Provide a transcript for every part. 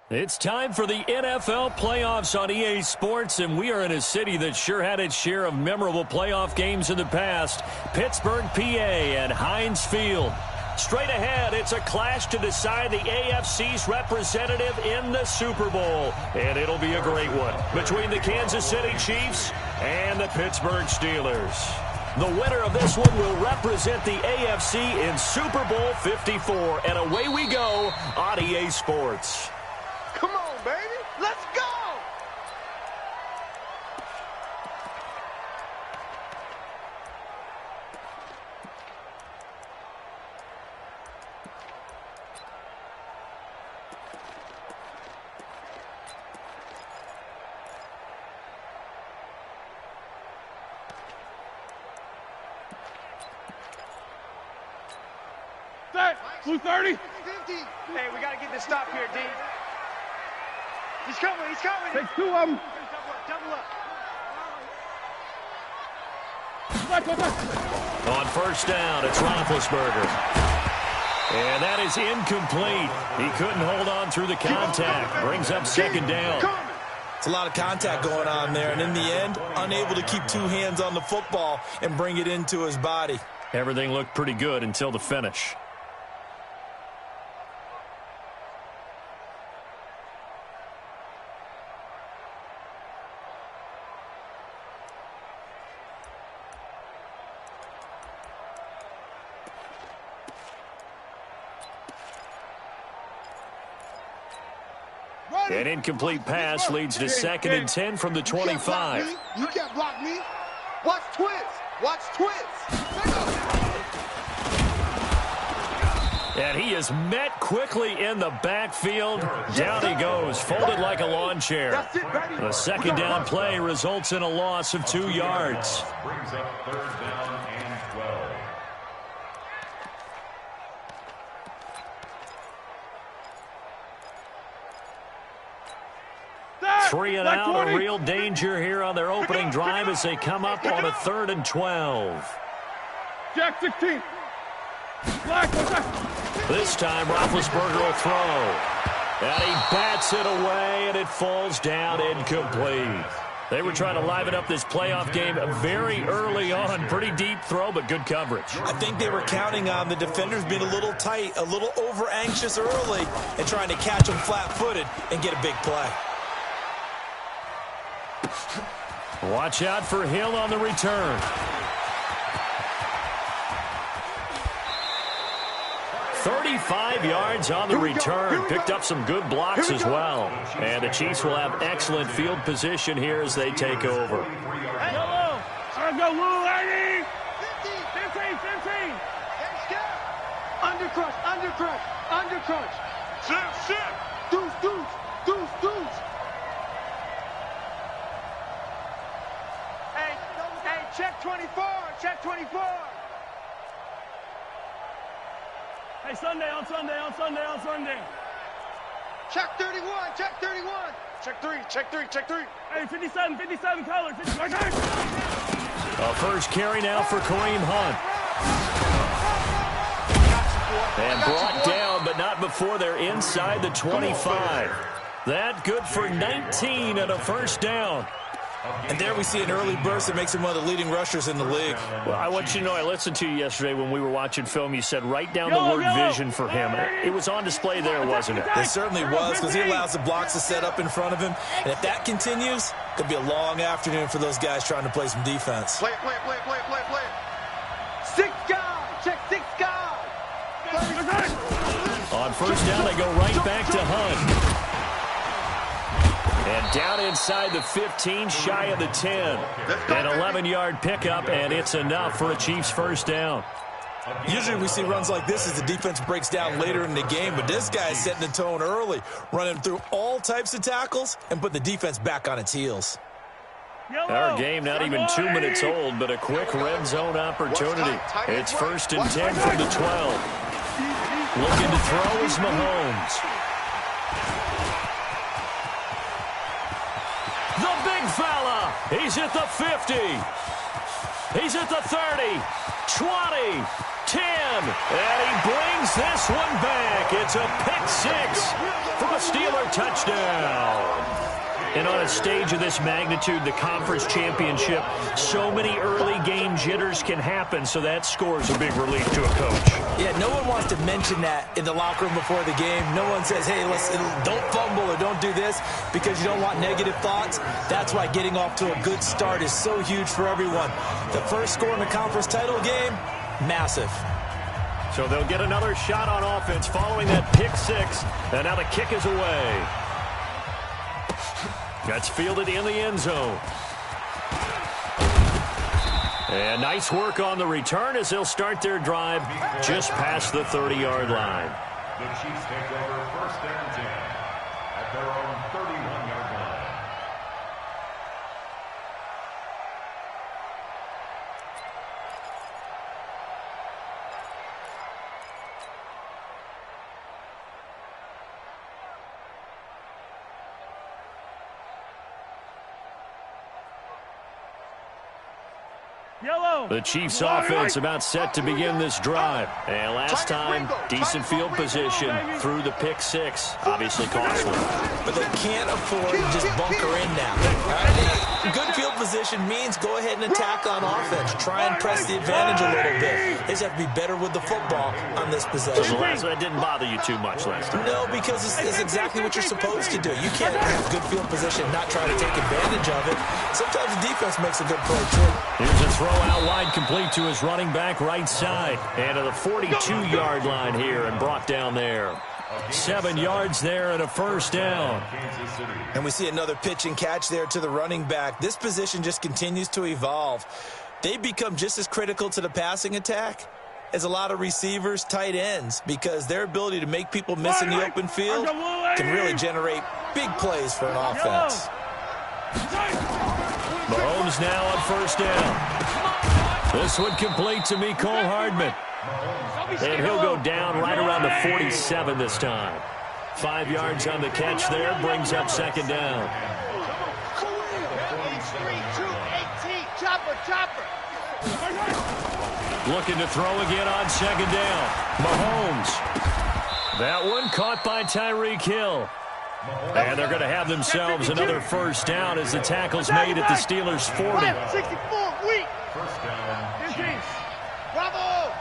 It's time for the NFL playoffs on EA Sports, and we are in a city that sure had its share of memorable playoff games in the past. Pittsburgh, PA, and Heinz Field. Straight ahead, it's a clash to decide the AFC's representative in the Super Bowl. And it'll be a great one between the Kansas City Chiefs and the Pittsburgh Steelers. The winner of this one will represent the AFC in Super Bowl 54. And away we go on EA Sports. Come on, baby. Let's go! Set! Blue 30! 50. Hey, we got to get this stop here, D. He's coming, he's coming. Take two of them. Double up. On first down, it's Roethlisberger. And that is incomplete. He couldn't hold on through the contact. Brings up second down. It's a lot of contact going on there, and in the end, unable to keep two hands on the football and bring it into his body. Everything looked pretty good until the finish. An incomplete pass leads to 2nd and 10 from the 25. You can't block me. Watch twist. Watch twist. And he is met quickly in the backfield. Down he goes, folded like a lawn chair. The second down play results in a loss of 2 yards. Brings up 3rd down and 12. Three and out, a real danger here on their opening drive as they come up on a 3rd and 12. Jack 16. This time, Roethlisberger will throw. And he bats it away, and it falls down incomplete. They were trying to liven up this playoff game very early on. Pretty deep throw, but good coverage. I think they were counting on the defenders being a little tight, a little over-anxious early, and trying to catch them flat-footed and get a big play. Watch out for Hill on the return. 35 yards on the return. Picked up some good blocks as well. And the Chiefs will have excellent field position here as they take over. Yellow. Let's go, Lou, 80. 15. Undercrush. Shit. Deuce. Hey, check 24. Hey, Sunday on Sunday. Check 31. Check 3. Hey, 57 colors. A first carry now for Kareem Hunt. And brought down, but not before they're inside the 25. That good for 19 and a first down. And there we see an early burst that makes him one of the leading rushers in the league. Well, I want you to know, I listened to you yesterday when we were watching film. You said write down the word vision for him. It was on display there, wasn't it? It certainly was, because he allows the blocks to set up in front of him. And if that continues, it could be a long afternoon for those guys trying to play some defense. Play. 6 guys. Check 6 guys. On first down, they go right back to Hunt. And down inside the 15, shy of the 10. An 11-yard pickup, and it's enough for a Chiefs first down. Usually we see runs like this as the defense breaks down later in the game, but this guy is setting the tone early, running through all types of tackles and putting the defense back on its heels. Our game not even 2 minutes old, but a quick red zone opportunity. It's 1st and 10 from the 12. Looking to throw is Mahomes. The big fella. He's at the 50. He's at the 30. 20. 10. And he brings this one back. It's a pick six for a Steeler touchdown. And on a stage of this magnitude, the conference championship, so many early game jitters can happen, so that score's a big relief to a coach. Yeah, no one wants to mention that in the locker room before the game. No one says, hey, don't fumble or don't do this because you don't want negative thoughts. That's why getting off to a good start is so huge for everyone. The first score in the conference title game, massive. So they'll get another shot on offense following that pick six, and now the kick is away. That's fielded in the end zone. And nice work on the return as they'll start their drive just past the 30-yard line. The Chiefs take over first and 10 at their own 31-yard line. Yellow. The Chiefs offense about set to begin this drive. And last time, decent field position through the pick six. Obviously costly. But they can't afford to just bunker in now. Right? Good field position means go ahead and attack on offense. Try and press the advantage a little bit. They just have to be better with the football on this possession. So last one didn't bother you too much last time. No, because it's exactly what you're supposed to do. You can't have good field position and not try to take advantage of it. Sometimes the defense makes a good play, too. Here's a throw out wide, complete to his running back right side. And to the 42-yard line here and brought down there. 7 yards there and a first down. And we see another pitch and catch there to the running back. This position just continues to evolve. They become just as critical to the passing attack as a lot of receivers, tight ends, because their ability to make people miss in the open field can really generate big plays for an offense. Mahomes now on first down. This one complete to Mecole Hardman. And he'll go down right around the 47 this time. 5 yards on the catch there, brings up second down. Looking to throw again on second down. Mahomes. That one caught by Tyreek Hill. And they're going to have themselves another first down as the tackle's made at the Steelers' 40. 64, weak. First down, Chiefs. Bravo.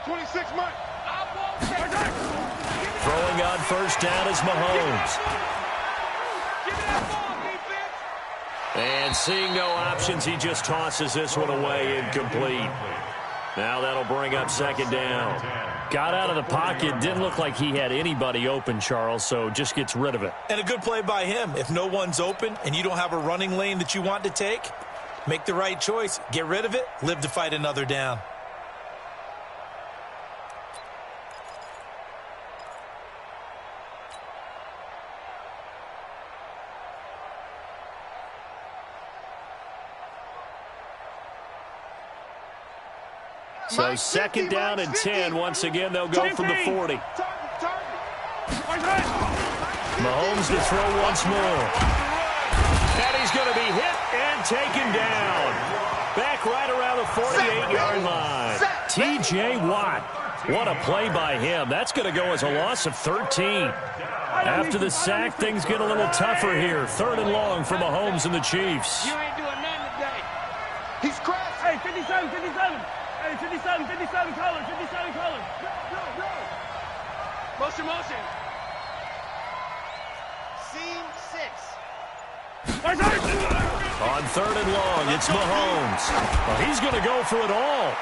26 Mike. Throwing on first down is Mahomes. And seeing no options, he just tosses this one away incomplete. Now that'll bring up second down. Got out of the pocket. Didn't look like he had anybody open, Charles, so just gets rid of it. And a good play by him. If no one's open and you don't have a running lane that you want to take, make the right choice. Get rid of it. Live to fight another down. So second down and 10. Once again, they'll go from the 40. Mahomes to throw once more. And he's going to be hit and taken down. Back right around the 48-yard line. T.J. Watt. What a play by him. That's going to go as a loss of 13. After the sack, things get a little tougher here. 3rd and long for Mahomes and the Chiefs. You ain't doing nothing today. He's crashing. Hey, 57, 57. Hey, 57, 57 colors, 57 colors. Go. Motion. Scene 6. On 3rd and long, it's Mahomes. Well, he's going to go for it all.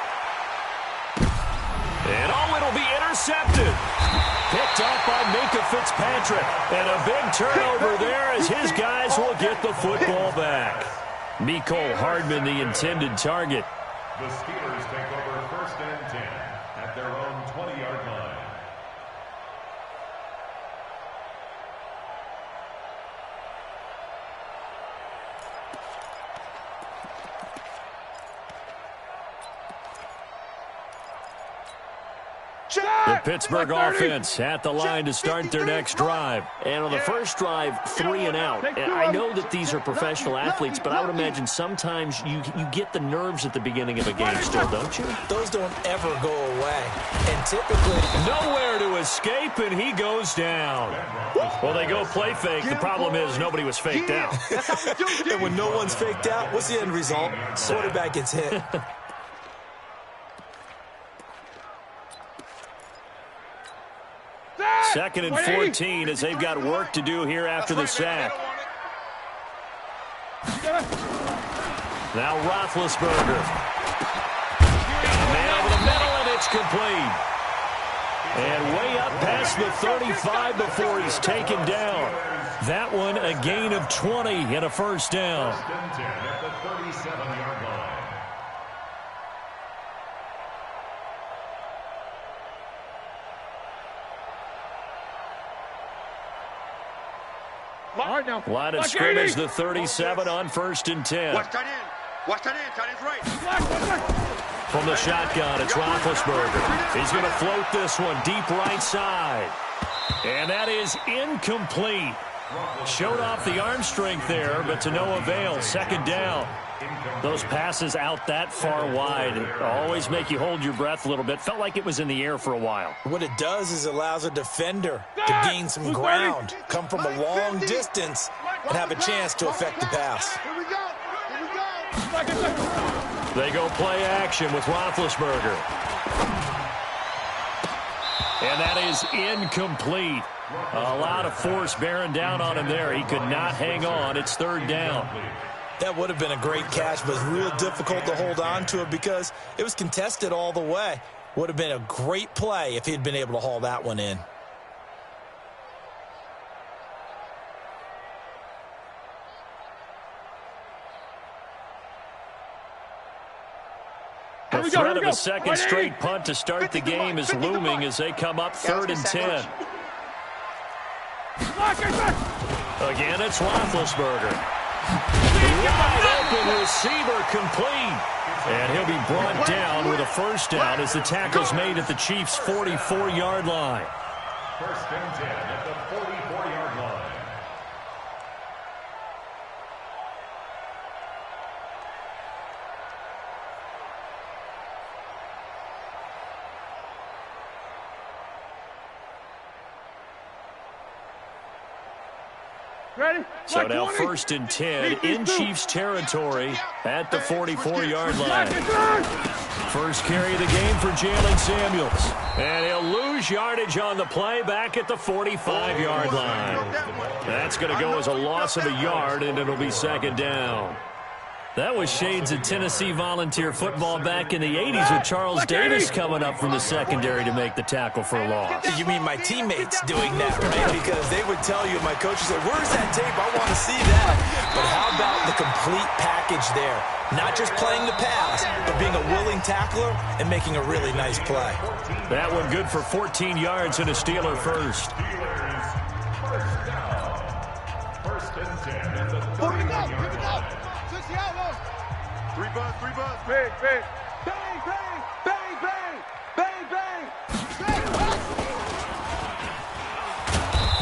And it'll be intercepted. Picked off by Minka Fitzpatrick. And a big turnover there as his guys will get the football back. Mecole Hardman, the intended target. The Steelers take over first and 10 at their own 20-yard line. The Pittsburgh offense at the line to start their next drive. And on the first drive, 3 and out. And I know that these are professional athletes, but I would imagine sometimes you get the nerves at the beginning of a game still, don't you? Those don't ever go away. And typically... Nowhere to escape, and he goes down. Well, they go play fake. The problem is nobody was faked out. And when no one's faked out, what's the end result? Quarterback gets hit. Second and 14 as they've got work to do here after the sack. Now Roethlisberger. Man over the middle, and it's complete. And way up past the 35 before he's taken down. That one a gain of 20 and a first down. At the 37-yard line. Line of scrimmage, the 37 on 1st and 10. Watch tight end. Watch tight end. Tight end's right. From the shotgun, it's Roethlisberger. He's going to float this one deep right side. And that is incomplete. Showed off the arm strength there, but to no avail. Second down. Those passes out that far wide always make you hold your breath a little bit. Felt like it was in the air for a while. What it does is allows a defender to gain some ground, come from a long distance, and have a chance to affect the pass. They go play action with Roethlisberger. And that is incomplete. A lot of force bearing down on him there. He could not hang on. It's third down. That would have been a great catch, but it's real difficult to hold on to it because it was contested all the way. Would have been a great play if he'd been able to haul that one in. The threat of a second straight punt to start the game is looming as they come up 3rd and 10. Again, it's Roethlisberger. Wide open receiver complete. And he'll be brought down with a first down as the tackle's made at the Chiefs' 44-yard line. 1st and 10 at the 44-yard line. Ready? So now 1st and 10 in Chiefs territory at the 44-yard line. First carry of the game for Jalen Samuels. And he'll lose yardage on the play back at the 45-yard line. That's going to go as a loss of a yard, and it'll be second down. That was shades of Tennessee volunteer football back in the 80s with Charles Davis coming up from the secondary to make the tackle for a loss. You mean my teammates doing that, right? Because they would tell you, my coach would say, where's that tape? I want to see that. But how about the complete package there? Not just playing the pass, but being a willing tackler and making a really nice play. That one good for 14 yards and a Steeler first. First down. 1st and 10 at the 39-yard line. Three buzz. Bang, bang. Bang, bang, bang, bang, bang, bang.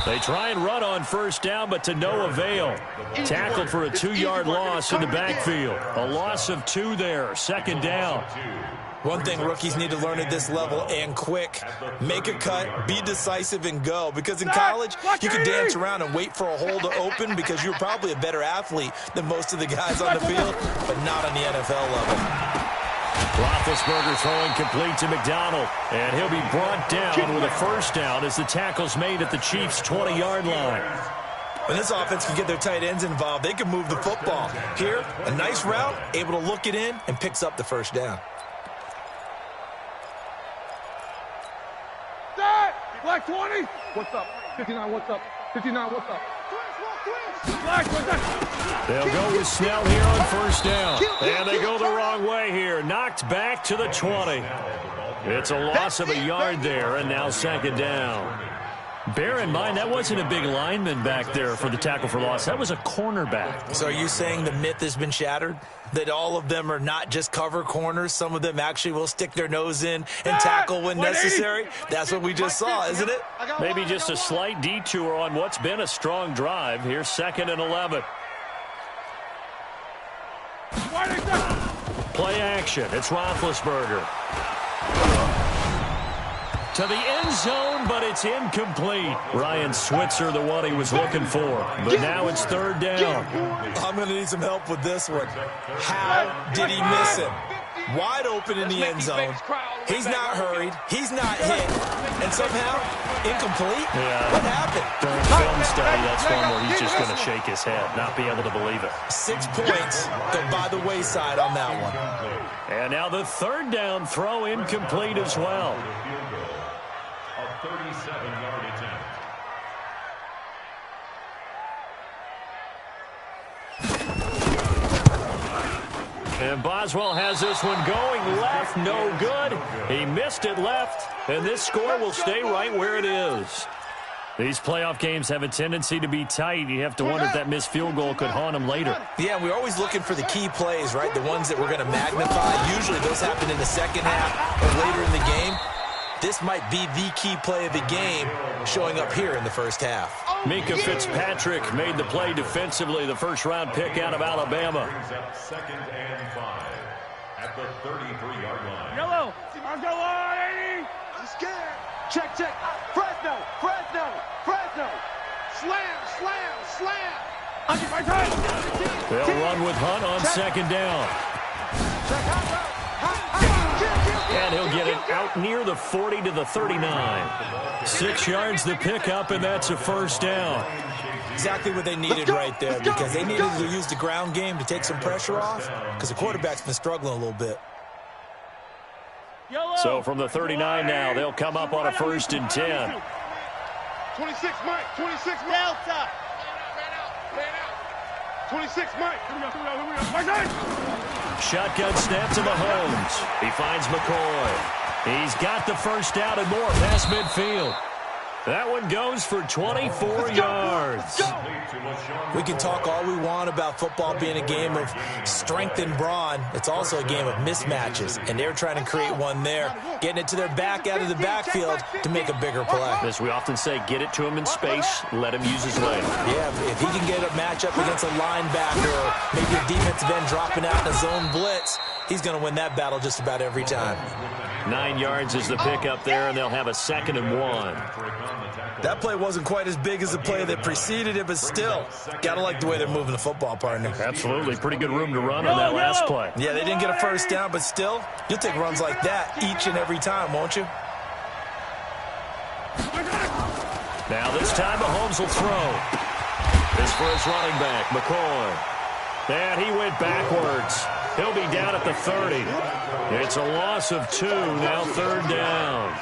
They try and run on first down, but to no avail. Tackled for a 2-yard loss in the backfield. A loss of 2 there. Second down. One thing rookies need to learn at this level, and quick, make a cut, be decisive, and go. Because in college, you can dance around and wait for a hole to open because you're probably a better athlete than most of the guys on the field, but not on the NFL level. Roethlisberger throwing complete to McDonald, and he'll be brought down with a first down as the tackle's made at the Chiefs' 20-yard line. When this offense can get their tight ends involved, they can move the football. Here, a nice route, able to look it in, and picks up the first down. Black 20. What's up? 59, what's up? 59, what's up? Black, what's up? They'll go with Snell here on first down. And they go the wrong way here. Knocked back to the 20. It's a loss of a yard there, and now second down. Bear in mind, that wasn't a big lineman back there for the tackle for loss. That was a cornerback. So are you saying the myth has been shattered? That all of them are not just cover corners? Some of them actually will stick their nose in and tackle when necessary? That's what we just saw, isn't it? Maybe just a slight detour on what's been a strong drive. Here's 2nd and 11. Play action. It's Roethlisberger. To the end zone, but it's incomplete. Ryan Switzer, the one he was looking for. But now it's 3rd down. I'm going to need some help with this one. How did he miss him? Wide open in the end zone. He's not hurried. He's not hit. And somehow, incomplete? Yeah. What happened? During film study, that's one where he's just going to shake his head, not be able to believe it. 6 points go by the wayside on that one. And now the 3rd down throw incomplete as well. 37-yard attempt. And Boswell has this one going left, no good. He missed it left, and this score will stay right where it is. These playoff games have a tendency to be tight. You have to wonder if that missed field goal could haunt him later. Yeah, we're always looking for the key plays, right? The ones that we're going to magnify. Usually those happen in the second half or later in the game. This might be the key play of the game showing up here in the first half. Minkah Fitzpatrick made the play defensively, the first-round pick out of Alabama. Brings up 2nd and 5 at the 33-yard line. Yellow. On the line. I'm scared. Check. Fresno. Slam. They'll run with Hunt on 2nd down. And he'll get it out near the 40 to the 39. 6 yards the pickup, and that's a 1st down. Exactly what they needed right there, because they needed to use the ground game to take some pressure off, because the quarterback's been struggling a little bit. So from the 39 now, they'll come up on a 1st and 10. 26 Mike. Delta. Ran out. 26 Mike. Here we go. Shotgun snap to Mahomes. He finds McCoy. He's got the 1st down and more past midfield. That one goes for 24 yards. We can talk all we want about football being a game of strength and brawn. It's also a game of mismatches, and they're trying to create one there, getting it to their back out of the backfield to make a bigger play. As we often say, get it to him in space, let him use his leg. Yeah, if he can get a matchup against a linebacker or maybe a defensive end dropping out in a zone blitz, he's going to win that battle just about every time. 9 yards is the pickup there, and they'll have a 2nd and 1. That play wasn't quite as big as the play that preceded it, but still, gotta like the way they're moving the football, partner. Absolutely. Pretty good room to run on that last play. Yeah, they didn't get a 1st down, but still, you'll take runs like that each and every time, won't you? Now this time Mahomes will throw. This for his running back, McCoy. And he went backwards. He'll be down at the 30. It's a loss of 2, now 3rd down.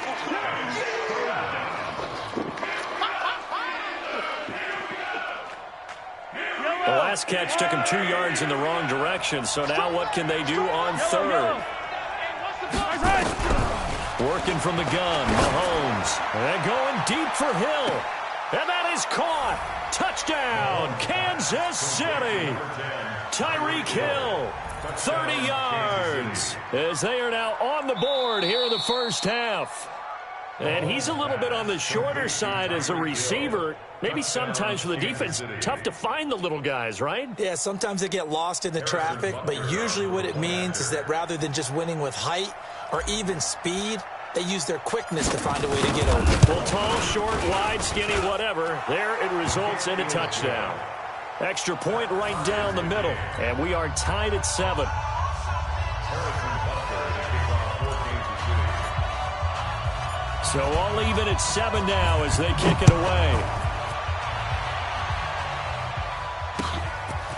The last catch took him 2 yards in the wrong direction, so now what can they do on 3rd? Working from the gun, Mahomes. And going deep for Hill. And that is caught. Touchdown, Kansas City. Tyreek Hill, 30 yards, as they are now on the board here in the first half. And he's a little bit on the shorter side as a receiver. Maybe sometimes for the defense, tough to find the little guys, right? Yeah, sometimes they get lost in the traffic, but usually what it means is that rather than just winning with height or even speed, they use their quickness to find a way to get open. Well, tall, short, wide, skinny, whatever, there it results in a touchdown. Extra point right down the middle, and we are tied at 7. So all even at 7 now as they kick it away.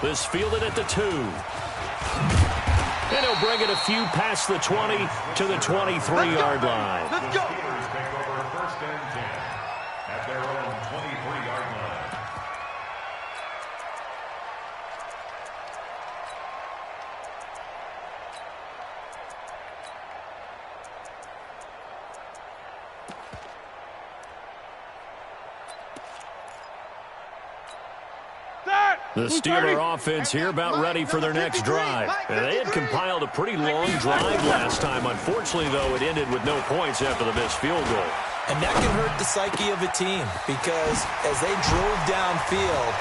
This fielded at the 2. And he'll bring it a few past the 20 to the 23-yard line. Let's go. Take over 1st and 10 at their own 23-yard line. The Steeler offense here about ready for their next drive. And they had compiled a pretty long drive last time. Unfortunately, though, it ended with no points after the missed field goal. And that can hurt the psyche of a team because as they drove downfield,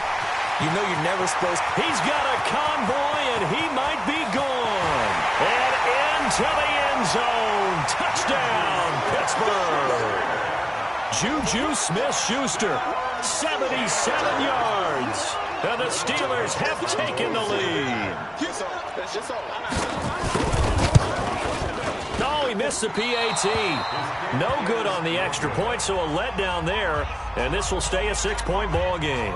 you know you're never supposed to. He's got a convoy, and he might be gone. And into the end zone. Touchdown, Pittsburgh. Juju Smith-Schuster, 77 yards. And the Steelers have taken the lead. No, he missed the PAT. No good on the extra point, so a letdown there. And this will stay a 6-point ball game.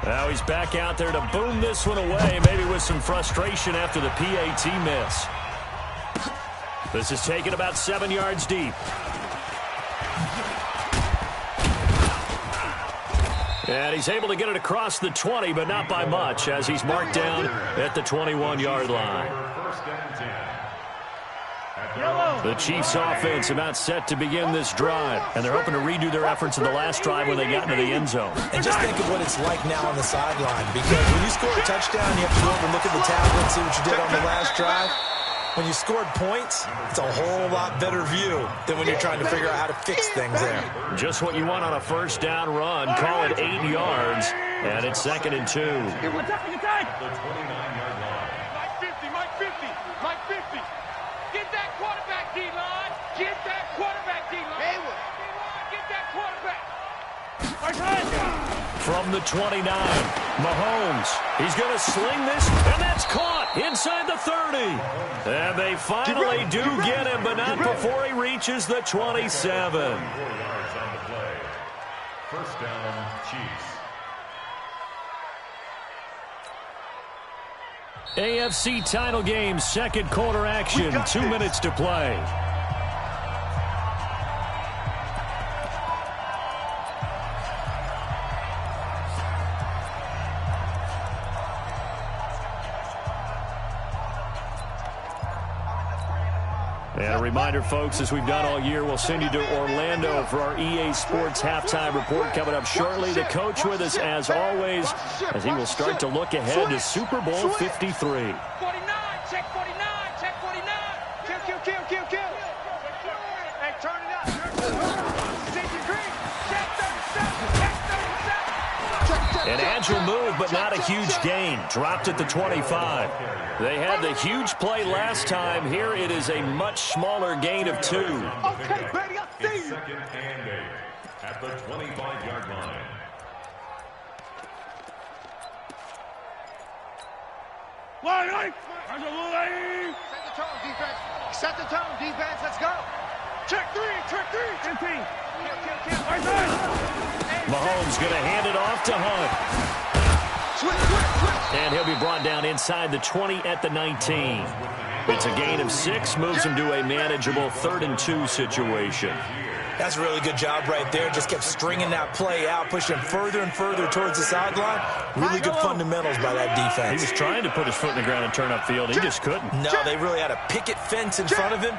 Now he's back out there to boom this one away, maybe with some frustration after the PAT miss. This is taken about 7 yards deep. And he's able to get it across the 20, but not by much, as he's marked down at the 21-yard line. The Chiefs' offense about set to begin this drive, and they're hoping to redo their efforts in the last drive when they got into the end zone. And just think of what it's like now on the sideline, because when you score a touchdown, you have to go over and look at the tablet and see what you did on the last drive. When you scored points, it's a whole lot better view than when you're trying to figure out how to fix things there. Just what you want on a first down run. Call it 8 yards, and it's 2nd and 2. Mike 50, Mike 50, Mike 50. Get that quarterback, D-line. Get that quarterback, D-line. Get that quarterback. From the 29, Mahomes. He's going to sling this, and that's caught inside the 30. And they finally do get him, but not before he reaches the 27. 4 yards on the play. First down, Chiefs. AFC title game, second quarter action, 2 minutes to play. And a reminder, folks, as we've done all year, we'll send you to Orlando for our EA Sports halftime report coming up shortly. The coach with us, as always, as he will start to look ahead to Super Bowl 53. 49, check 49, check 49. Kill. Hey, turn it up. Safety green, check 37, check 37. An agile move, but not a huge gain. Dropped at the 25. They had the huge play last time. Here it is a much smaller gain of 2. Okay, baby, I see you. 2nd and 8 at the 25-yard line. Set the tone, defense. Let's go. Check 3. Kill. Mahomes going to hand it off to Hunt. Switch. And he'll be brought down inside the 20 at the 19. It's a gain of 6, moves him to a manageable 3rd and 2 situation. That's a really good job right there. Just kept stringing that play out, pushing further and further towards the sideline. Really good fundamentals by that defense. He was trying to put his foot in the ground and turn upfield. He just couldn't. No, they really had a picket fence in front of him.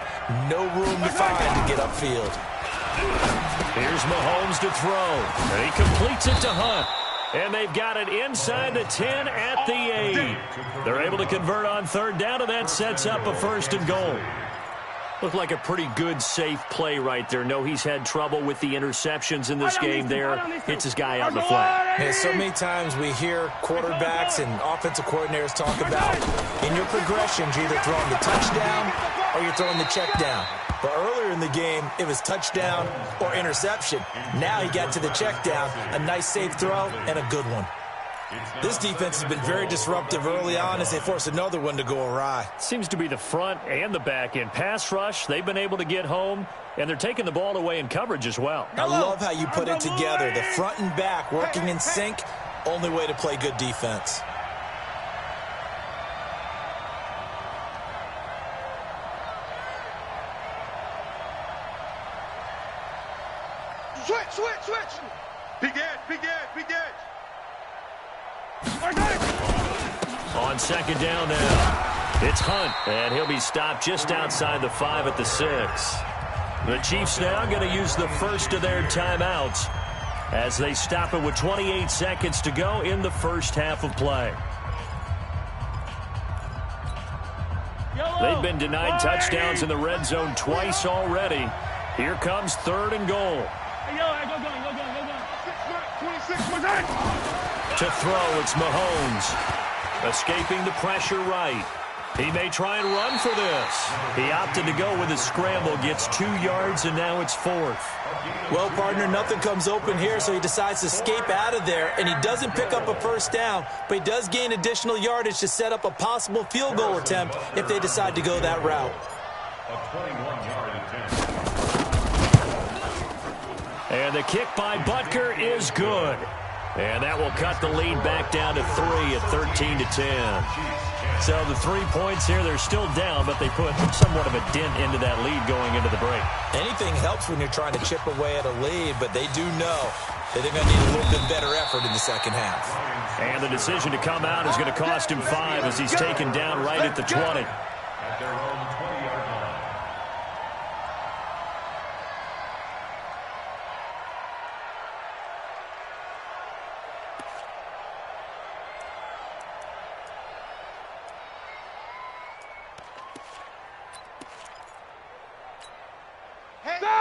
No room to find to get upfield. Here's Mahomes to throw. And he completes it to Hunt. And they've got it inside the 10 at the 8. They're able to convert on 3rd down, and that sets up a 1st and goal. Looked like a pretty good, safe play right there. No, he's had trouble with the interceptions in this game there. Hits his guy out in the flat. Yeah, so many times we hear quarterbacks and offensive coordinators talk about in your progressions, you're either throwing the touchdown or you're throwing the check down. But earlier in the game, it was touchdown or interception. Now he got to the check down, a nice safe throw, and a good one. This defense has been very disruptive early on as they force another one to go awry. Seems to be the front and the back end. Pass rush, they've been able to get home, and they're taking the ball away in coverage as well. I love how you put it together. The front and back working in sync, only way to play good defense. Switch. Big edge. On 2nd down now, it's Hunt, and he'll be stopped just outside the 5 at the 6. The Chiefs now going to use the first of their timeouts. as they stop it with 28 seconds to go in the first half of play. They've been denied touchdowns in the red zone twice already. Here comes 3rd and goal. To throw, it's Mahomes. Escaping the pressure right. He may try and run for this. He opted to go with a scramble, gets 2 yards, and now it's 4th. Well, partner, nothing comes open here, so he decides to escape out of there, and he doesn't pick up a first down, but he does gain additional yardage to set up a possible field goal attempt if they decide to go that route. A 21-yard attempt. And the kick by Butker is good. And that will cut the lead back down to 3 at 13-10. So the 3 points here, they're still down, but they put somewhat of a dent into that lead going into the break. Anything helps when you're trying to chip away at a lead, but they do know that they're going to need a little bit better effort in the second half. And the decision to come out is going to cost him 5 as he's taken down right at the 20. At their own 20-yard line.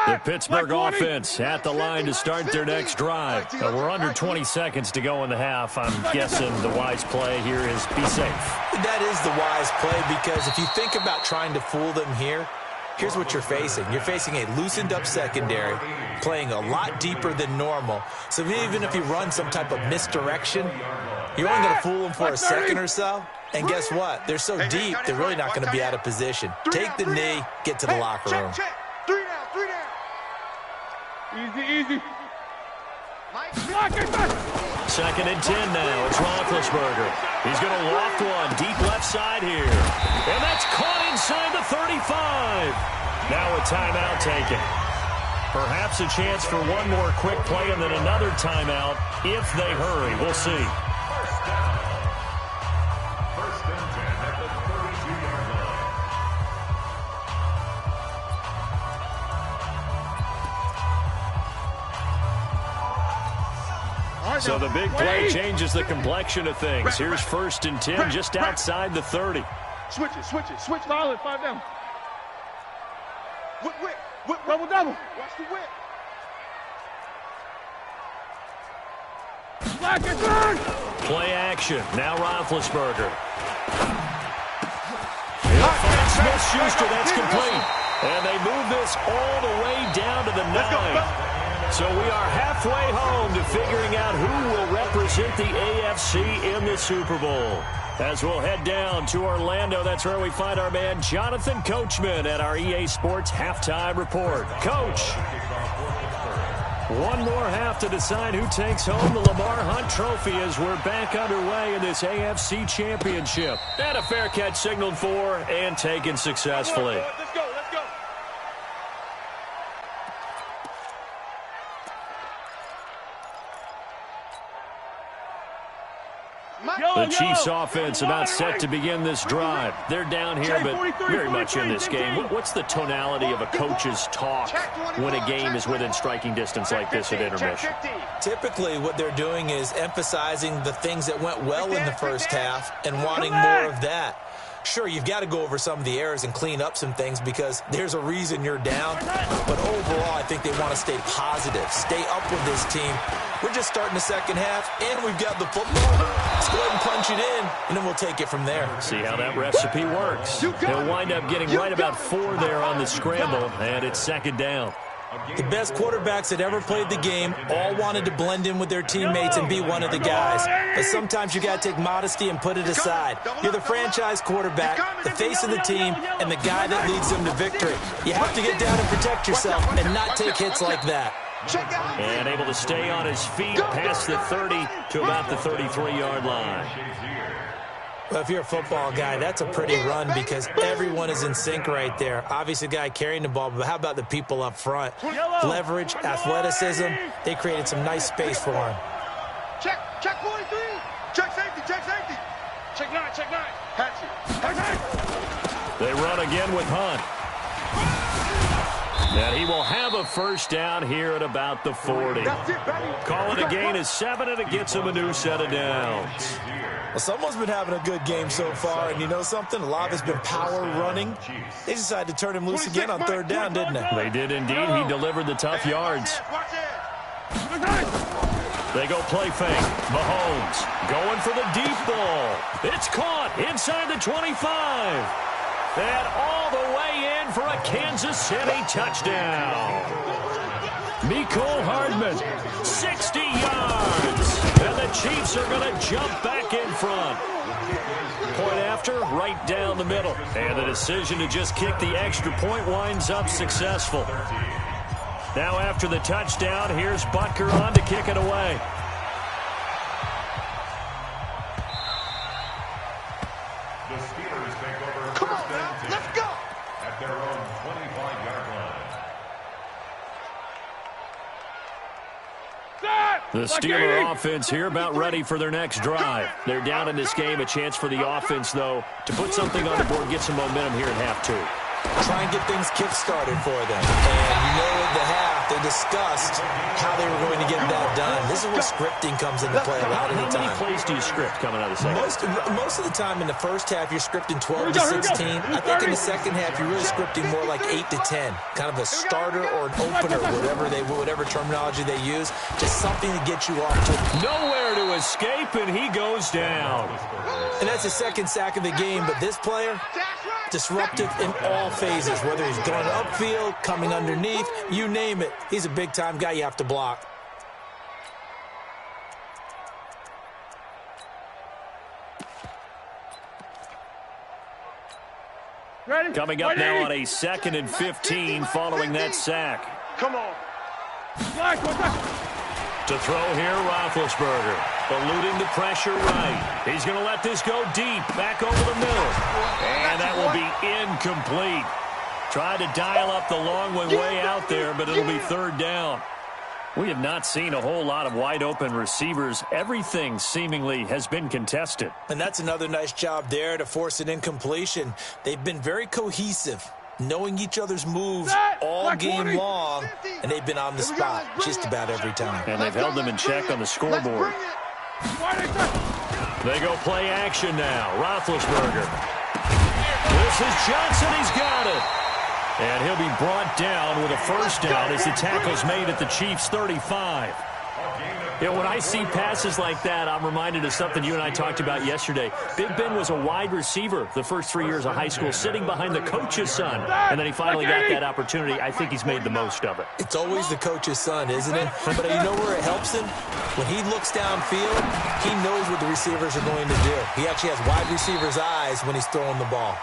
The Pittsburgh offense at the line to start their next drive. We're under 20 seconds to go in the half. I'm guessing the wise play here is be safe. That is the wise play, because if you think about trying to fool them here, here's what you're facing. You're facing a loosened up secondary, playing a lot deeper than normal. So even if you run some type of misdirection, you're only going to fool them for a second or so. And guess what? They're so deep, they're really not going to be out of position. Take the knee, get to the locker room. 3 down. Easy. Second and 10 now. It's Roethlisberger. He's going to loft one deep left side here. And that's caught inside the 35. Now a timeout taken. Perhaps a chance for one more quick play and then another timeout if they hurry. We'll see. First and 10 at the 32-yard line. So the big play changes the complexion of things. Here's 1st and 10 just outside the 30. Switch it. Solid, 5 down. Whip. Double. Watch the whip. Black and turn. Play action. Now Roethlisberger. He'll find Smith-Schuster. That's complete. And they move this all the way down to the 9. So we are halfway home to figuring out who will represent the AFC in the Super Bowl. As we'll head down to Orlando, that's where we find our man Jonathan Coachman at our EA Sports Halftime Report. Coach, one more half to decide who takes home the Lamar Hunt Trophy as we're back underway in this AFC Championship. And a fair catch signaled for and taken successfully. Let's go. The Chiefs offense about set to begin this drive. They're down here, but very much in this game. What's the tonality of a coach's talk when a game is within striking distance like this at intermission? Typically, what they're doing is emphasizing the things that went well in the first half and wanting more of that. Sure, you've got to go over some of the errors and clean up some things because there's a reason you're down. But overall, I think they want to stay positive, stay up with this team. We're just starting the second half, and we've got the football. Let's go ahead and punch it in, and then we'll take it from there. See how that recipe works. He'll wind up getting right about 4 there on the scramble, and it's 2nd down. The best quarterbacks that ever played the game all wanted to blend in with their teammates and be one of the guys. But sometimes you got to take modesty and put it aside. You're the franchise quarterback, the face of the team, and the guy that leads them to victory. You have to get down and protect yourself and not take hits like that. And able to stay on his feet past the 30 to about the 33-yard line. Well, if you're a football guy, that's a pretty run because everyone is in sync right there. Obviously, the guy carrying the ball, but how about the people up front? Leverage, athleticism, they created some nice space for him. Check 43. Check safety. Check 9. Hatch it. They run again with Hunt. And he will have a first down here at about the 40. Call it a gain of 7, and it gets him a new set of downs. Well, someone's been having a good game so far, and you know something? A lot of it's been power running. They decided to turn him loose again on third down, didn't they? They did indeed. He delivered the tough yards. They go play fake. Mahomes going for the deep ball. It's caught inside the 25. And all the way in for a Kansas City touchdown. Mecole Hardman, 60 yards. And the Chiefs are going to jump back in front. Point after, right down the middle. And the decision to just kick the extra point winds up successful. Now after the touchdown, here's Butker on to kick it away. The Steelers take over first and 10. Let's go! At their own 25-yard line. The Steeler offense here about ready for their next drive. They're down in this game. A chance for the offense, though, to put something on the board, get some momentum here at half 2. Try and get things kick-started for them. And you know at the half, they discussed how they were going to get that done. This is where scripting comes into play a lot of the time. How many plays do you script coming out of the second? Most of the time in the first half, you're scripting 12 to 16. I think in the second half, you're really scripting more like 8 to 10. Kind of a starter or an opener, whatever terminology they use. Just something to get you off to. Nowhere to escape, and he goes down. And that's the second sack of the game, but this player, disruptive in all phases, whether he's going upfield, coming underneath, you name it. He's a big-time guy you have to block. Ready? Coming up now on a 2nd and 15 following that sack. Come on. To throw here, Roethlisberger, eluding the pressure right. He's going to let this go deep, back over the middle. And that will be incomplete. Tried to dial up the long way out there, but it'll be third down. We have not seen a whole lot of wide-open receivers. Everything seemingly has been contested. And that's another nice job there to force an incompletion. They've been very cohesive, knowing each other's moves all game long, and they've been on the spot just about every time. And they've held them in check on the scoreboard. They go play action now. Roethlisberger. This is Johnson. He's got it. And he'll be brought down with a first down as the tackle's made at the Chiefs' 35. You know, when I see passes like that, I'm reminded of something you and I talked about yesterday. Big Ben was a wide receiver the first 3 years of high school, sitting behind the coach's son. And then he finally got that opportunity. I think he's made the most of it. It's always the coach's son, isn't it? But you know where it helps him? When he looks downfield, he knows what the receivers are going to do. He actually has wide receivers' eyes when he's throwing the ball.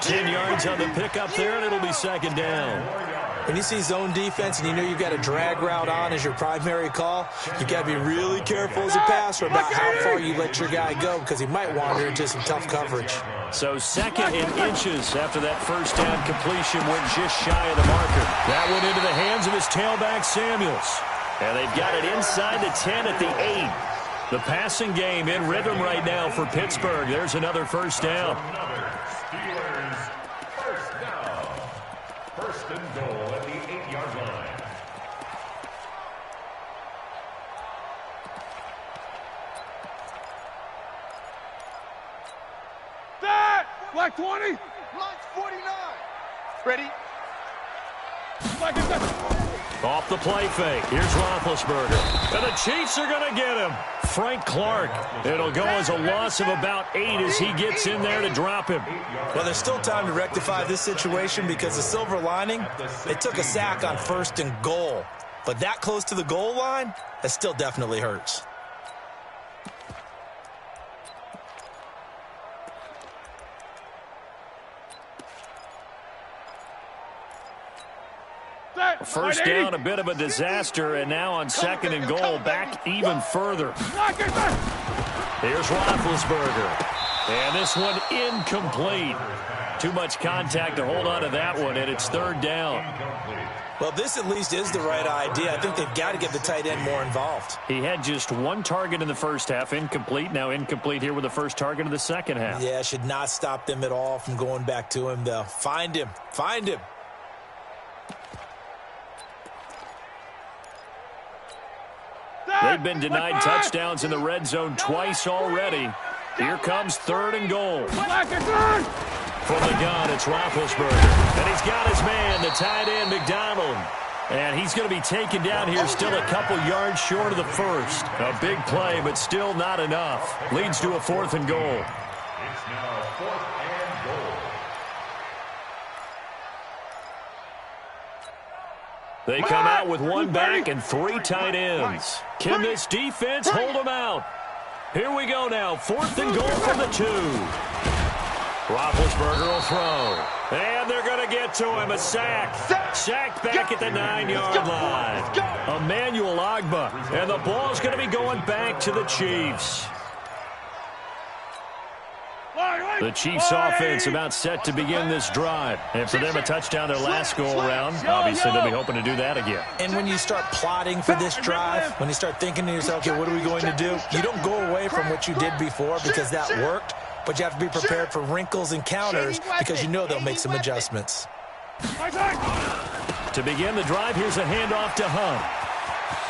10 yards on the pickup there, and it'll be second down. When you see zone defense and you know you've got a drag route on as your primary call, you've got to be really careful as a passer about how far you let your guy go because he might wander into some tough coverage. So 2nd and inches after that first down completion went just shy of the marker. That went into the hands of his tailback, Samuels. And they've got it inside the 10 at the 8. The passing game in rhythm right now for Pittsburgh. There's another first down. Steelers first down. First and goal at the 8-yard line. That! Black 20! Line 49. Ready? Black is that. Off the play fake. Here's Roethlisberger. And the Chiefs are going to get him. Frank Clark. It'll go as a loss of about 8 as he gets in there to drop him. Well, there's still time to rectify this situation because the silver lining, they took a sack on 1st and goal. But that close to the goal line, that still definitely hurts. First down, a bit of a disaster, and now on 2nd and goal, back even further. Here's Roethlisberger. And this one incomplete. Too much contact to hold on to that one, and it's third down. Well, this at least is the right idea. I think they've got to get the tight end more involved. He had just one target in the first half, incomplete. Now incomplete here with the first target of the second half. Yeah, should not stop them at all from going back to him, though. Find him. Find him. They've been denied touchdowns in the red zone twice already. Here comes 3rd and goal. From the gun, it's Roethlisberger. And he's got his man, the tight end, McDonald. And he's going to be taken down here still a couple yards short of the first. A big play, but still not enough. Leads to a 4th and goal. It's now 4th and goal. They come out with 1 back and 3 tight ends. Can this defense hold them out? Here we go now. 4th and goal from the 2. Roethlisberger will throw. And they're going to get to him. A sack. Sacked back at the 9-yard line. Emmanuel Ogbah. And the ball's going to be going back to the Chiefs. The Chiefs offense about set to begin this drive. And for them, a touchdown their last go-around. Obviously, they'll be hoping to do that again. And when you start plotting for this drive, when you start thinking to yourself, okay, what are we going to do? You don't go away from what you did before because that worked, but you have to be prepared for wrinkles and counters because you know they'll make some adjustments. To begin the drive, here's a handoff to Hunt.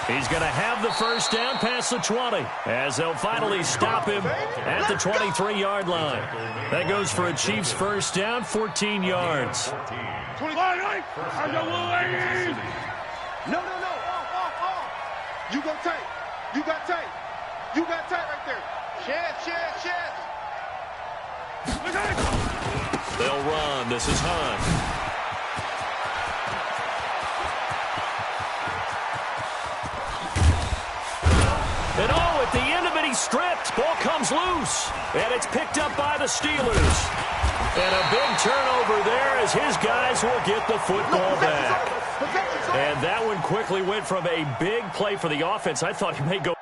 He's going to have the first down past the 20 as they'll finally stop him at the 23-yard line. That goes for a Chiefs first down, 14 yards. No. You got tight. You got tight. You got tight right there. Chance. They'll run. This is Hunt. And at the end of it, he's stripped. Ball comes loose. And it's picked up by the Steelers. And a big turnover there as his guys will get the football back. And that one quickly went from a big play for the offense. I thought he may go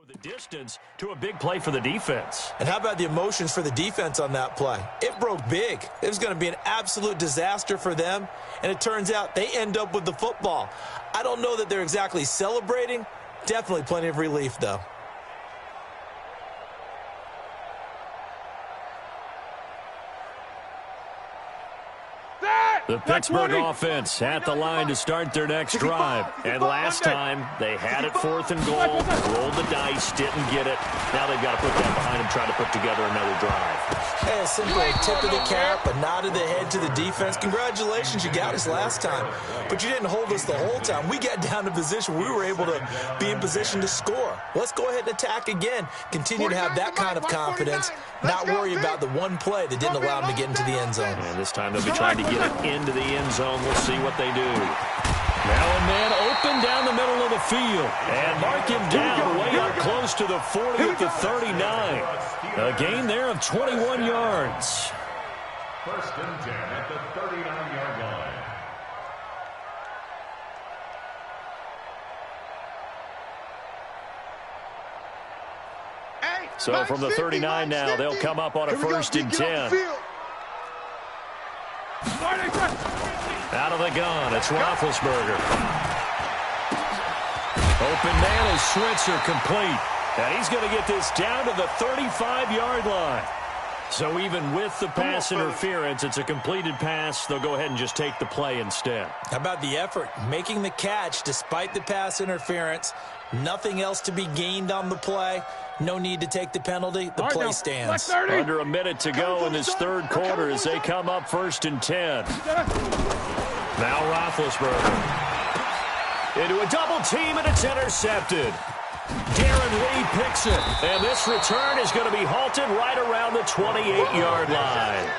the distance to a big play for the defense. And how about the emotions for the defense on that play? It broke big. It was going to be an absolute disaster for them, and it turns out they end up with the football. I don't know that they're exactly celebrating. Definitely plenty of relief, though. The Pittsburgh offense at the line to start their next drive. And last time, they had it 4th and goal, rolled the dice, didn't get it. Now they've got to put that behind them, try to put together another drive. Hey, a simple tip of the cap, a nod of the head to the defense. Congratulations, you got us last time. But you didn't hold us the whole time. We got down to position where we were able to be in position to score. Let's go ahead and attack again. Continue to have that kind of confidence, not worry about the one play that didn't allow them to get into the end zone. And this time they'll be trying to get it into the end zone. We'll see what they do. Now a man open down the middle of the field. And mark him down way up close to the 40 at the 39. A gain there of 21 yards. 1st and 10 at the 39-yard line. So from the 39 now, they'll come up on a 1st and 10. Out of the gun, it's Roethlisberger. Open man is Switzer, complete. And he's going to get this down to the 35-yard line. So even with the pass interference, it's a completed pass. They'll go ahead and just take the play instead. How about the effort? Making the catch despite the pass interference. Nothing else to be gained on the play. No need to take the penalty. The play stands. Under a minute to go in this 3rd quarter as they come up 1st and 10. Now Roethlisberger. Into a double team, and it's intercepted. Darren Lee picks it. And this return is going to be halted right around the 28-yard line.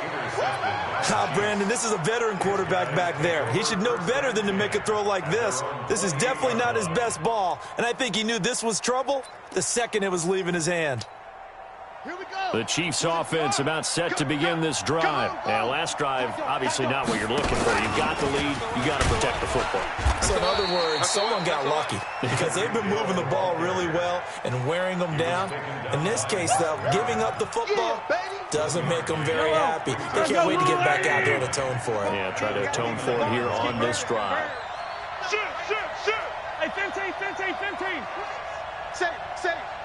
Brandon, this is a veteran quarterback back there. He should know better than to make a throw like this. This is definitely not his best ball, and I think he knew this was trouble the second it was leaving his hand. The Chiefs offense about set to begin this drive. And last drive, obviously not what you're looking for. You've got the lead. You got to protect the football. So in other words, someone got lucky because they've been moving the ball really well and wearing them down. In this case, though, giving up the football doesn't make them very happy. They can't wait to get back out there and atone for it. Yeah, try to atone for it here on this drive. Shoot. Hey, 15.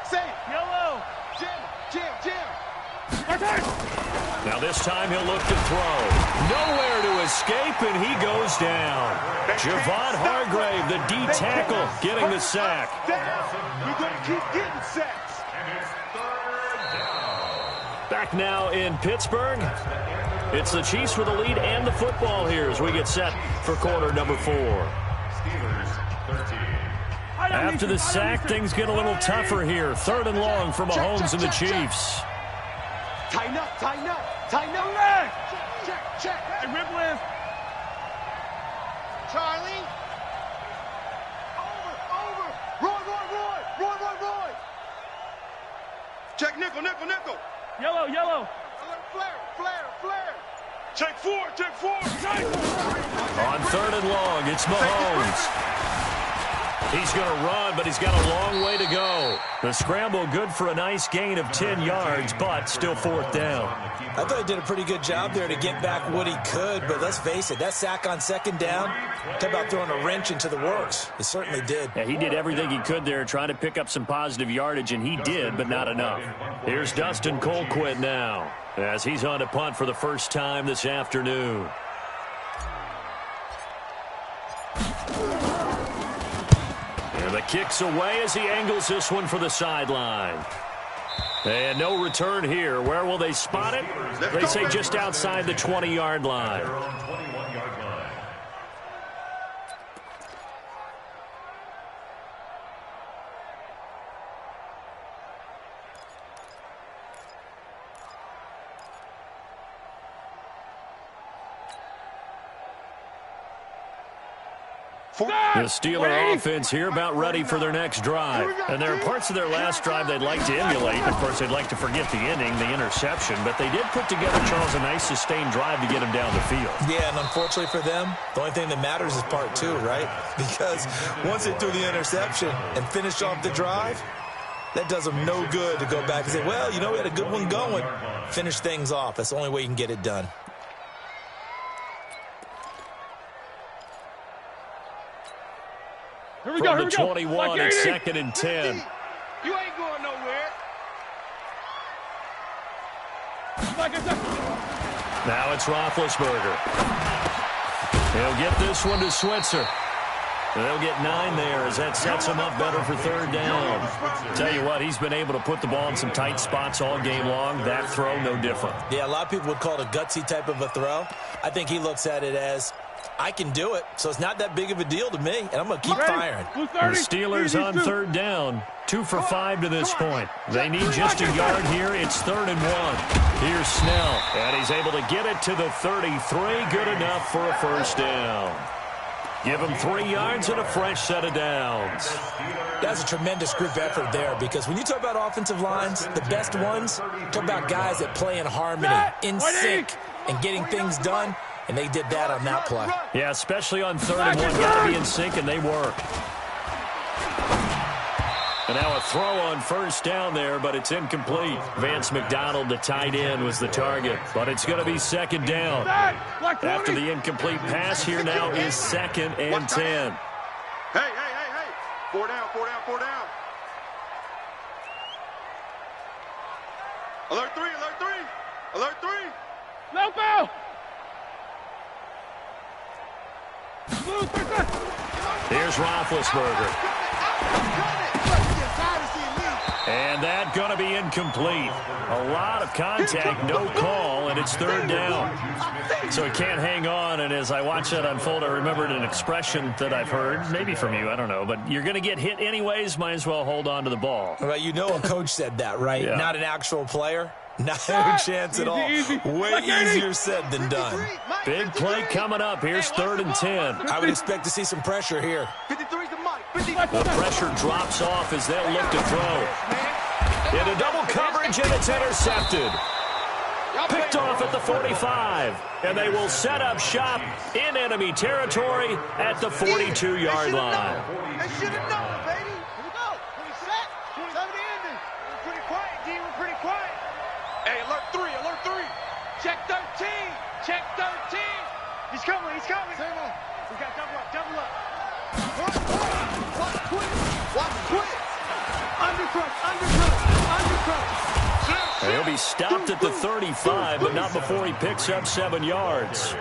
Safe. Yellow. Jam. Now Now this time he'll look to throw. Nowhere to escape, and he goes down. Javon Hargrave, the D tackle, getting the sack. We're going to keep getting sacks. Back now in Pittsburgh. It's the Chiefs with the lead and the football here as we get set for quarter number 4. After the sack, things get a little tougher here. 3rd and long for Mahomes and the Chiefs. Tighten up, tighten up, tighten up. Leg. Check. Hey, rip lift. Charlie. Over. Roy. Check nickel. Yellow. Flare. Check four. On 3rd and long, it's Mahomes. He's going to run, but he's got a long way to go. The scramble good for a nice gain of 10 yards, but still 4th down. I thought he did a pretty good job there to get back what he could, but let's face it, that sack on 2nd down, talk about throwing a wrench into the works. It certainly did. Yeah, he did everything he could there, trying to pick up some positive yardage, and he did, but not enough. Here's Dustin Colquitt now, as he's on to punt for the first time this afternoon. And the kick's away as he angles this one for the sideline. And no return here. Where will they spot it? They say just outside the 20-yard line. The Steeler offense here about ready for their next drive. And there are parts of their last drive they'd like to emulate. Of course, they'd like to forget the inning, the interception. But they did put together, Charles, a nice sustained drive to get him down the field. Yeah, and unfortunately for them, the only thing that matters is part 2, right? Because once they threw the interception and finished off the drive, that does them no good to go back and say, well, you know, we had a good one going. Finish things off. That's the only way you can get it done. From the 21, it's 2nd and 10. You ain't going nowhere. Now it's Roethlisberger. He'll get this one to Switzer. They'll get 9 there as that sets him up better for 3rd down. Tell you what, he's been able to put the ball in some tight spots all game long. That throw, no different. Yeah, a lot of people would call it a gutsy type of a throw. I think he looks at it as, I can do it, so it's not that big of a deal to me, and I'm going to keep firing. The Steelers on 3rd down, 2 for 5 to this point. They need just a yard here. It's 3rd and 1. Here's Snell, and he's able to get it to the 33. Good enough for a 1st down. Give him 3 yards and a fresh set of downs. That's a tremendous group effort there, because when you talk about offensive lines, the best ones, talk about guys that play in harmony, in sync, and getting things done. And they did that on that play. Yeah, especially on 3rd and 1. Got to be in sync, and they work. And now a throw on 1st down there, but it's incomplete. Vance McDonald, the tight end, was the target. But it's going to be 2nd down. After the incomplete pass, here now is 2nd and 10. Hey. 4 down. Alert 3. No foul. Here's Roethlisberger. And that going to be incomplete. A lot of contact, no call, and it's 3rd down. So he can't hang on, and as I watch that unfold, I remembered an expression that I've heard, maybe from you, I don't know, but you're going to get hit anyways, might as well hold on to the ball. Well, you know a coach said that, right? Yeah. Not an actual player. Not a chance at all. Way easier said than done. Big play coming up. Here's 3rd and 10. I would expect to see some pressure here. 53's the mic. The pressure drops off as they'll look to throw. Into double coverage, and it's intercepted. Picked off at the 45. And they will set up shop in enemy territory at the 42-yard line. They should have known, baby. Here we go. 27. 7 to ending. We're pretty quiet, D. We're pretty quiet. Hey, alert 3. Check 13. He's coming. Same on. We got double up. Watch quit. Undercut. He'll be stopped at the 35, but not before he picks up 7 yards.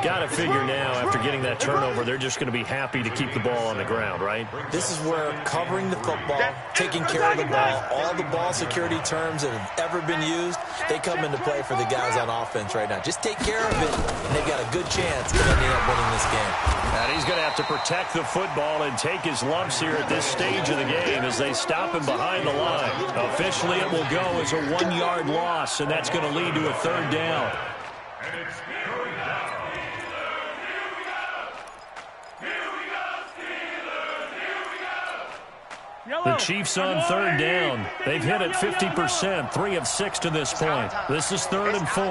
Got to figure now, after getting that turnover, they're just going to be happy to keep the ball on the ground, right? This is where covering the football, taking care of the ball, all the ball security terms that have ever been used, they come into play for the guys on offense right now. Just take care of it, and they've got a good chance of ending up winning this game. And he's going to have to protect the football and take his lumps here at this stage of the game as they stop him behind the line. Officially, it will go as a 1-yard loss, and that's going to lead to a 3rd down. And it's 3rd down. The Chiefs on 3rd down. They've hit it 50%, 3 of 6 to this point. This is 3rd and 4.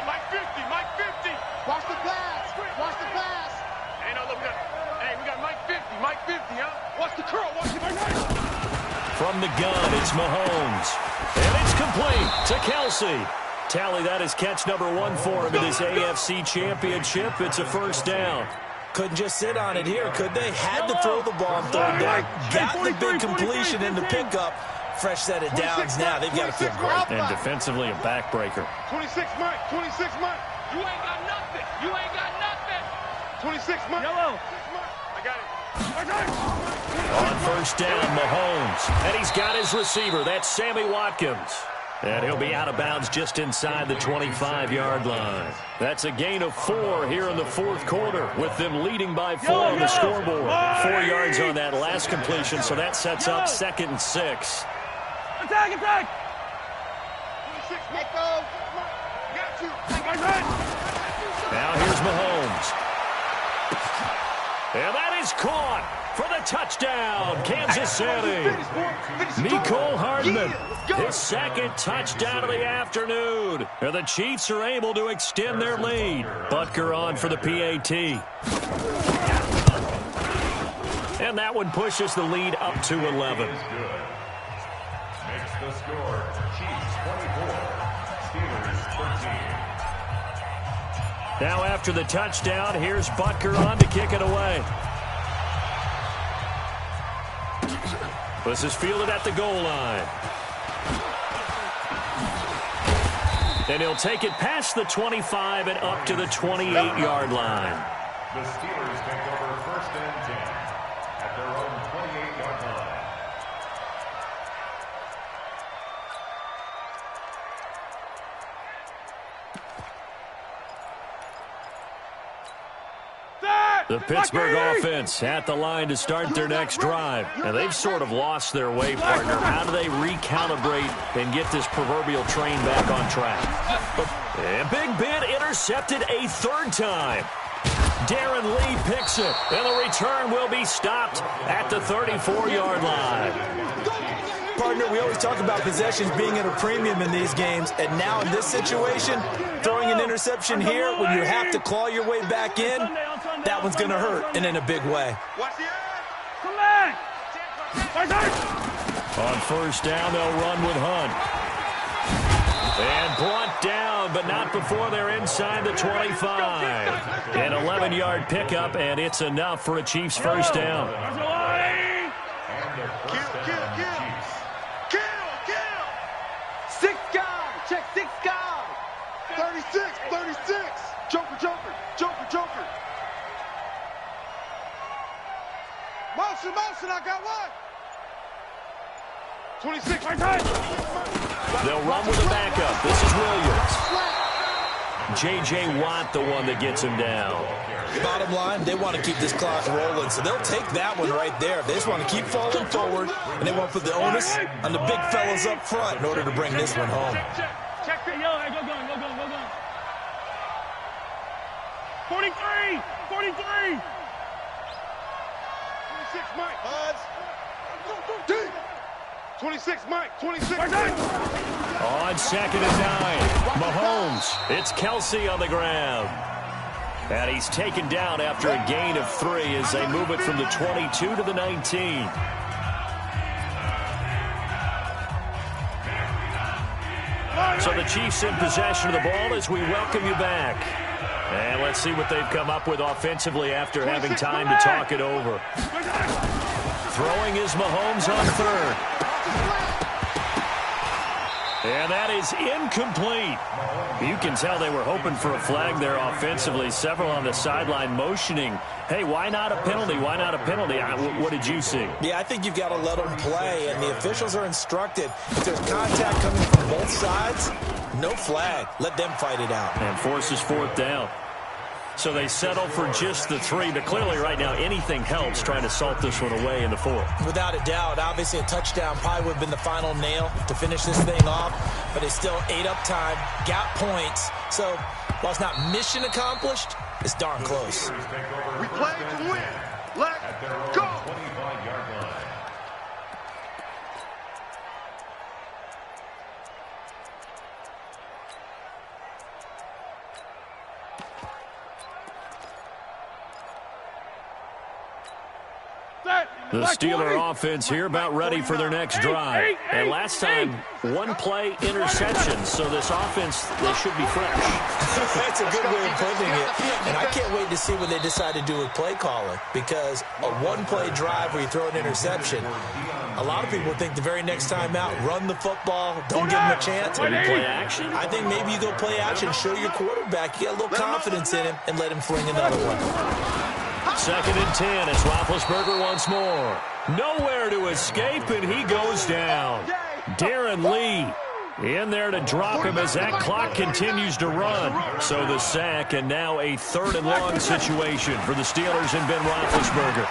Mike 50, Mike 50. Watch the pass. Watch the pass. Hey, no, look, we got Mike 50, Mike 50, huh? Watch the curl, watch the From the gun, it's Mahomes. And it's complete to Kelsey. Tally, that is catch number 1 for him in this AFC Championship. It's a 1st down. Couldn't just sit on it here, could they? Had to throw the ball on 3rd down. Got the big completion in the pickup. Fresh set of downs now. They've got to feel great. And defensively, a backbreaker. 26 Mike, 26 Mike. You ain't got nothing. You ain't got nothing. 26 Mike. Yellow. I got it. On 1st down, Mahomes. And he's got his receiver. That's Sammy Watkins. And he'll be out of bounds just inside the 25-yard line. That's a gain of 4 here in the 4th quarter, with them leading by 4 on the scoreboard. 4 yards on that last completion, so that sets up 2nd and 6. Attack, attack! 26, Nico. Got you. Now here's Mahomes. And that is caught for the touchdown, Kansas City. Mecole Hardman, his 2nd touchdown of the afternoon. And the Chiefs are able to extend their lead. Butker on for the PAT. And that one pushes the lead up to 11. Makes the score Chiefs 24, Steelers 13. Now after the touchdown, here's Butker on to kick it away. This is fielded at the goal line. And he'll take it past the 25 and up to the 28-yard line. The Steelers take over 1st and 10 at their own 28-yard line. The Pittsburgh offense at the line to start their next drive. And they've sort of lost their way, partner. How do they recalibrate and get this proverbial train back on track? And Big Ben intercepted a 3rd time. Darren Lee picks it, and the return will be stopped at the 34-yard line. Partner, we always talk about possessions being at a premium in these games, and now in this situation, throwing an interception here when you have to claw your way back in, that one's going to hurt, and in a big way. Come back. On 1st down, they'll run with Hunt. And brought down, but not before they're inside the 25. An 11-yard pickup, and it's enough for a Chiefs 1st down. Kill. 6 guys. Check 6 guys. 36. Joker. Motion, I got one. 26, right time. They'll run with a backup. This is Williams. J.J. Watt, the one that gets him down. Bottom line, they want to keep this clock rolling, so they'll take that one right there. They just want to keep falling forward, and they want to put the onus on the big fellas up front in order to bring this one home. Check. Go gun. 43. 26, Mike. 26, Mike. 26. On 2nd and 9, Mahomes. It's Kelsey on the ground. And he's taken down after a gain of 3 as they move it from the 22 to the 19. So the Chiefs in possession of the ball as we welcome you back. And let's see what they've come up with offensively after having time to talk it over. Throwing is Mahomes on 3rd. And that is incomplete. You can tell they were hoping for a flag there offensively. Several on the sideline motioning, hey, why not a penalty? Why not a penalty? What did you see? Yeah, I think you've got to let them play, and the officials are instructed. If there's contact coming from both sides, no flag. Let them fight it out. And forces fourth down. So they settle for just the 3, but clearly right now anything helps trying to salt this one away in the 4th. Without a doubt, obviously a touchdown probably would have been the final nail to finish this thing off, but it's still ate up time, got points. So while it's not mission accomplished, it's darn close. We play to win. Let's go. 25-yard line. The Steeler offense here about ready for their next drive. And last time, one play interception. So this offense, they should be fresh. That's a good way of putting it. And I can't wait to see what they decide to do with play calling, because a one-play drive where you throw an interception, a lot of people think the very next time out, run the football, don't give them a chance. Maybe play action? I think maybe you go play action, show your quarterback, you get a little confidence in him, and let him fling another one. 2nd and 10. It's Roethlisberger once more. Nowhere to escape, and he goes down. Darren Lee in there to drop him as that clock continues to run. So the sack, and now a 3rd and long situation for the Steelers and Ben Roethlisberger.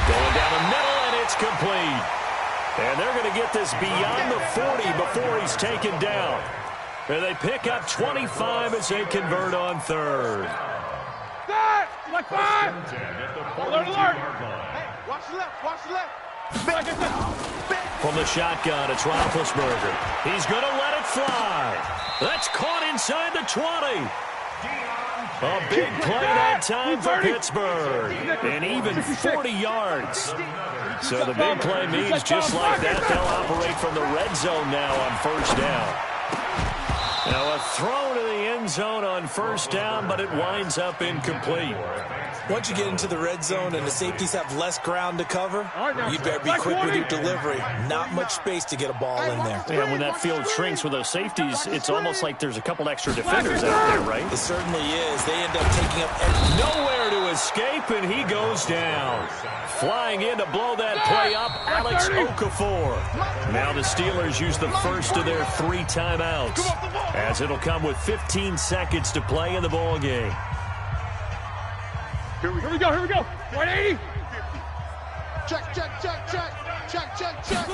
Going down the middle, and it's complete. And they're going to get this beyond the 40 before he's taken down. And they pick up 25 as they convert on 3rd. Like 5. Alert, alert. Hey, watch the left, watch the left. From the shotgun, it's Roethlisberger. He's going to let it fly. That's caught inside the 20. A big play that time for Pittsburgh. And even 40 yards. So the big play means just like that, they'll operate from the red zone now on 1st down. Now a throw to the end zone on 1st down, but it winds up incomplete. Once you get into the red zone and the safeties have less ground to cover, you better be quick with your delivery. Not much space to get a ball in there. Yeah, when that field shrinks with those safeties, it's almost like there's a couple extra defenders out there, right? It certainly is. They end up taking up nowhere to escape, and he goes down. Flying in to blow that play up, Alex Okafor. Now the Steelers use the first of their 3 timeouts, as it'll come with 15 seconds to play in the ball game. Here we go, here we go. 180. Check, check, check, check. Check, check, check.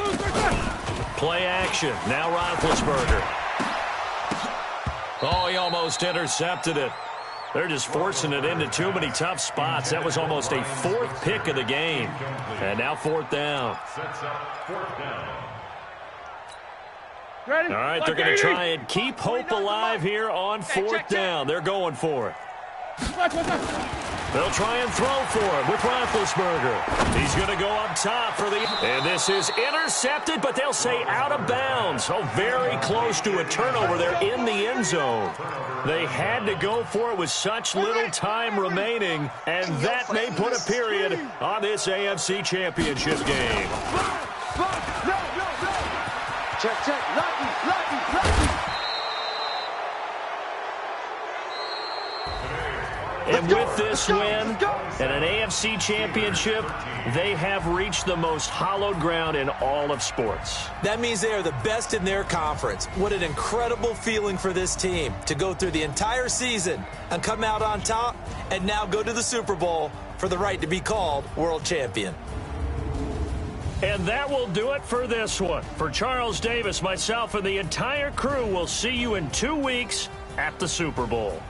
Play action. Now Roethlisberger. Oh, he almost intercepted it. They're just forcing it into too many tough spots. That was almost a 4th pick of the game. And now 4th down. Ready? All right, they're going to try and keep hope alive here on 4th down. They're going for it. They'll try and throw for it with Roethlisberger. He's going to go up top for the... And this is intercepted, but they'll say out of bounds. Oh, very close to a turnover there in the end zone. They had to go for it with such little time remaining, and that may put a period on this AFC Championship game. Check, check. Lucky. And with this win and an AFC Championship, they have reached the most hallowed ground in all of sports. That means they are the best in their conference. What an incredible feeling for this team to go through the entire season and come out on top and now go to the Super Bowl for the right to be called world champion. And that will do it for this one. For Charles Davis, myself, and the entire crew, we'll see you in 2 weeks at the Super Bowl.